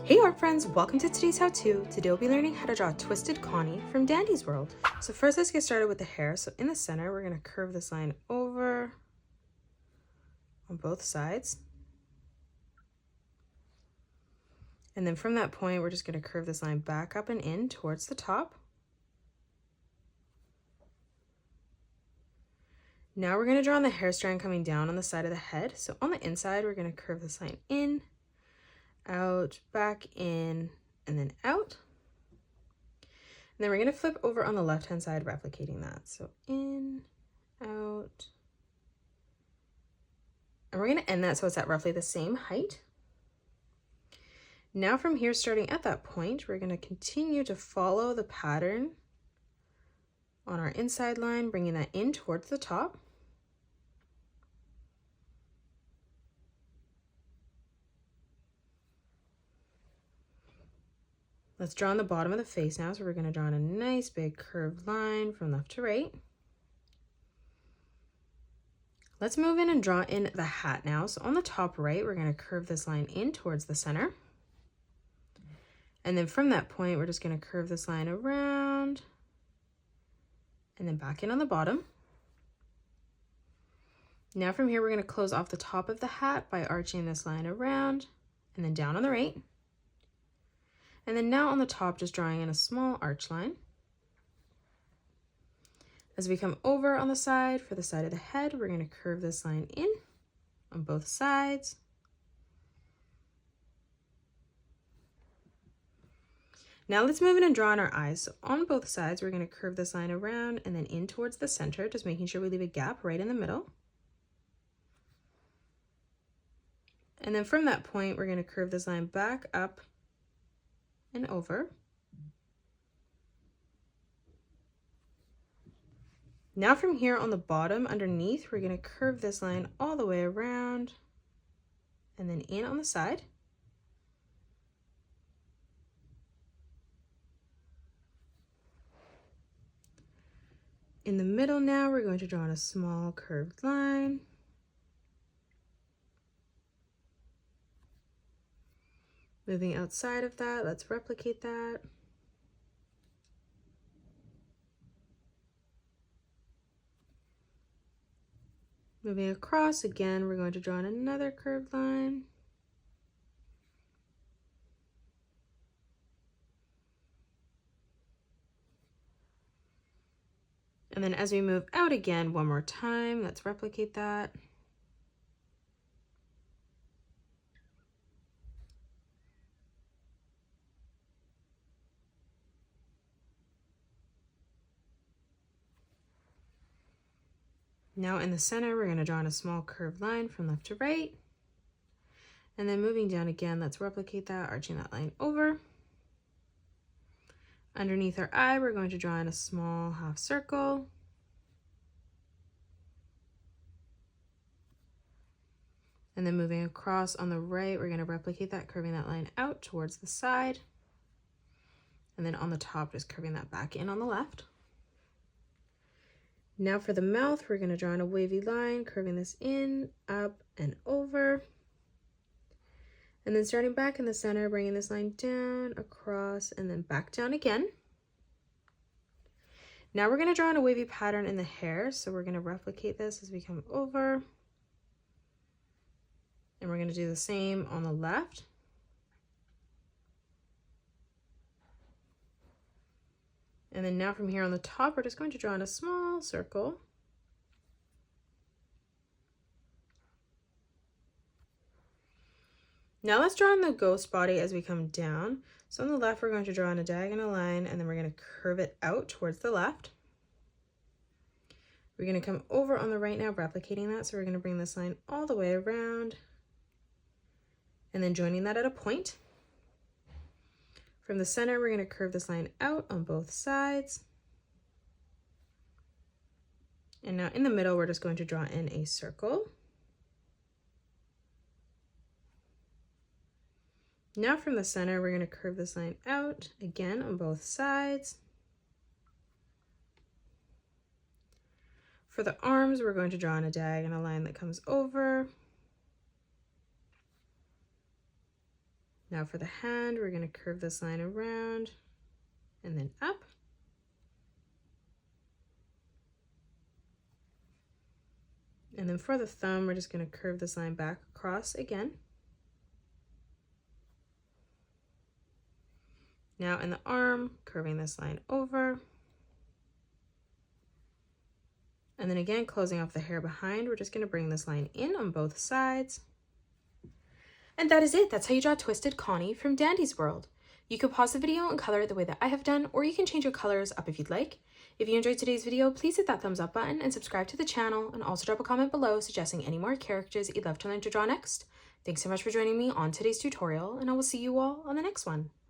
Hey art friends, welcome to today's how-to. Today we'll be learning how to draw Twisted Connie from Dandy's World. So first let's get started with the hair. So in the center, we're gonna curve this line over on both sides. And then from that point, we're just gonna curve this line back up and in towards the top. Now we're gonna draw on the hair strand coming down on the side of the head. So on the inside, we're gonna curve this line in, out, back in, and then out. And then we're going to flip over on the left-hand side, replicating that. So in, out, and we're going to end that so it's at roughly the same height. Now from here, starting at that point, we're going to continue to follow the pattern on our inside line, bringing that in towards the top. Let's draw on the bottom of the face now. So we're going to draw on a nice big curved line from left to right. Let's move in and draw in the hat now. So on the top right, we're going to curve this line in towards the center. And then from that point, we're just going to curve this line around and then back in on the bottom. Now from here, we're going to close off the top of the hat by arching this line around and then down on the right. And then now on the top, just drawing in a small arch line. As we come over on the side, for the side of the head, we're going to curve this line in on both sides. Now let's move in and draw on our eyes. So on both sides, we're going to curve this line around and then in towards the center, just making sure we leave a gap right in the middle. And then from that point, we're going to curve this line back up and over. Now from here on the bottom underneath, we're going to curve this line all the way around and then in on the side. In the middle now, we're going to draw on a small curved line. Moving outside of that, let's replicate that. Moving across, again, we're going to draw on another curved line. And then as we move out again, one more time, let's replicate that. Now in the center, we're going to draw on a small curved line from left to right. And then moving down again, let's replicate that, arching that line over. Underneath our eye, we're going to draw in a small half circle. And then moving across on the right, we're going to replicate that, curving that line out towards the side. And then on the top, just curving that back in on the left. Now for the mouth, we're going to draw in a wavy line, curving this in, up, and over. And then starting back in the center, bringing this line down, across, and then back down again. Now we're going to draw in a wavy pattern in the hair, so we're going to replicate this as we come over. And we're going to do the same on the left. And then now from here on the top, we're just going to draw in a small circle. Now let's draw in the ghost body as we come down. So on the left, we're going to draw in a diagonal line, and then we're going to curve it out towards the left. We're going to come over on the right now, replicating that. So we're going to bring this line all the way around and then joining that at a point. From the center, we're going to curve this line out on both sides. And now in the middle, we're just going to draw in a circle. Now from the center, we're going to curve this line out again on both sides. For the arms, we're going to draw in a diagonal line that comes over. Now for the hand, we're going to curve this line around and then up. And then for the thumb, we're just going to curve this line back across again. Now in the arm, curving this line over. And then again, closing off the hair behind, we're just going to bring this line in on both sides. And that is it. That's how you draw Twisted Connie from Dandy's World. You could pause the video and color it the way that I have done, or you can change your colors up if you'd like. If you enjoyed today's video, please hit that thumbs up button and subscribe to the channel, and also drop a comment below suggesting any more characters you'd love to learn to draw next. Thanks so much for joining me on today's tutorial, and I will see you all on the next one.